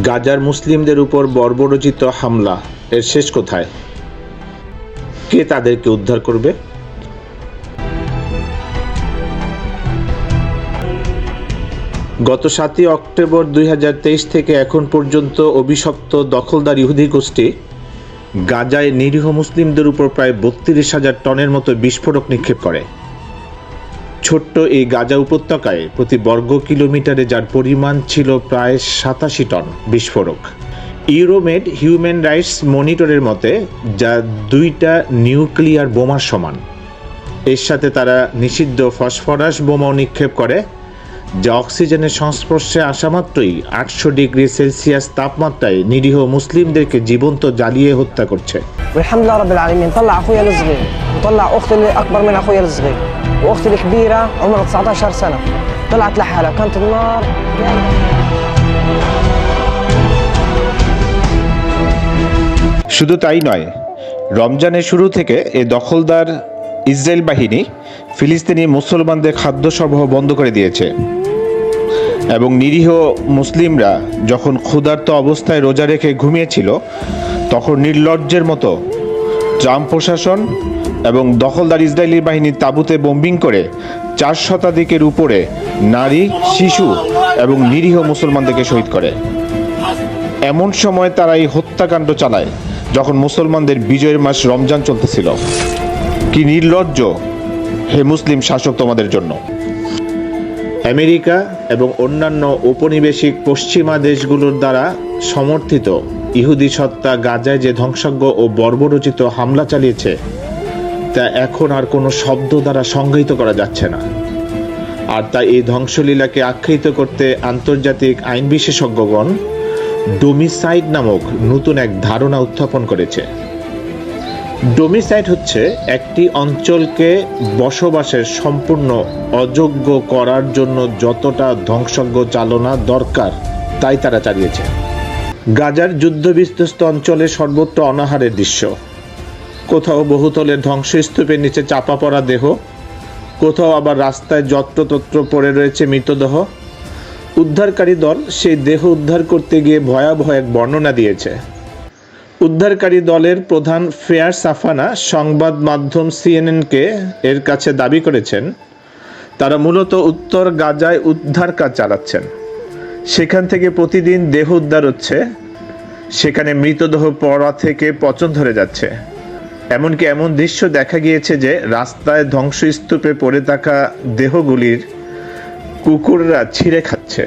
গাজার মুসলিমদের উপর বর্বরোচিত হামলা এর শেষ কোথায়? কে তাদেরকে উদ্ধার করবে? গত 7ই অক্টোবর 2023 থেকে এখন পর্যন্ত অভিশপ্ত দখলদার ইহুদি গোষ্ঠী গাজায় নিরীহ মুসলিমদের উপর প্রায় 32,000 টনের মতো বিস্ফোরক নিক্ষেপ করে। ছোট্ট এই গাজা উপত্যকায় প্রতি বর্গ কিলোমিটারে যার পরিমাণ ছিল প্রায় 87 টন বিস্ফোরক। ইউরোমেড হিউম্যান রাইটস মনিটরের মতে যা 2টা নিউক্লিয়ার বোমার সমান। এর সাথে তারা নিষিদ্ধ ফসফরাস বোমাও নিক্ষেপ করে, যা অক্সিজেনের সংস্পর্শে আসা মাত্রই 800 ডিগ্রি সেলসিয়াস তাপমাত্রায় নিরীহ মুসলিমদেরকে জীবন্ত জ্বালিয়ে হত্যা করছে। والحمد لله رب العالمين طلع اخويا الصغير وطلع اختي اللي اكبر من اخويا الصغير واختي الكبيره عمرها 19 سنه طلعت لحالها كانت النار শুধু তাই নয়, রমজানের শুরু থেকে এই দখলদার ইসরায়েল বাহিনী ফিলিস্তিনি মুসলমানদের খাদ্য সরবরাহ বন্ধ করে দিয়েছে এবং নিরীহ মুসলিমরা যখন ক্ষুধার্ত অবস্থায় রোজা রেখে ঘুমিয়েছিল তখন নির্লজ্জের মতো ট্রাম্প প্রশাসন এবং দখলদার ইসরায়েলি বাহিনী তাঁবুতে বোম্বিং করে 4 শতাধিকের উপরে নারী, শিশু এবং নিরীহ মুসলমানদেরকে শহীদ করে। এমন সময় তারা এই হত্যাকাণ্ড চালায় যখন মুসলমানদের বিজয়ের মাস রমজান চলতেছিল। কি নির্লজ্জ হে মুসলিম শাসক তোমাদের জন্য! আমেরিকা এবং অন্যান্য ঔপনিবেশিক পশ্চিমা দেশগুলোর দ্বারা সমর্থিত ইহুদি সত্তা গাজায় যে ধ্বংসজ্ঞ ও বর্বরোচিত হামলা চালিয়েছে তা এখন আর কোনো শব্দ দ্বারা সংজ্ঞায়িত করা যাচ্ছে না। আর তাই এই ধ্বংসলীলাকে আখ্যায়িত করতে আন্তর্জাতিক আইন বিশেষজ্ঞগণ ডোমিসাইড নামক নতুন এক ধারণা উত্থাপন করেছে। ডোমিসাইড হচ্ছে একটি অঞ্চলকে বসবাসের সম্পূর্ণ অযোগ্য করার জন্য যতটা ধ্বংসজ্ঞ চালনা দরকার তাই তারা চালিয়েছে। গাজার যুদ্ধবিধ্বস্ত অঞ্চলে সর্বত্র অনাহারের দৃশ্য, কোথাও বহুতলের ধ্বংসস্তূপের নিচে চাপা পড়া দেহ, কোথাও আবার রাস্তায় যত্রতত্র পড়ে রয়েছে মৃতদেহ। উদ্ধারকারী দল সেই দেহ উদ্ধার করতে গিয়ে ভয়াবহ এক বর্ণনা দিয়েছে। উদ্ধারকারী দলের প্রধান ফেয়ার সাফানা সংবাদ মাধ্যম সিএনএনকে এর কাছে দাবি করেছেন তারা মূলত উত্তর গাজায় উদ্ধার কাজ চালাচ্ছেন। সেখান থেকে প্রতিদিন দেহ উদ্ধার হচ্ছে, সেখানে মৃতদেহ পড়া থেকে পচন ধরে যাচ্ছে। এমনকি এমন দৃশ্য দেখা গিয়েছে যে রাস্তায় ধ্বংসস্তূপে পড়ে থাকা দেহগুলির কুকুররা ছিঁড়ে খাচ্ছে।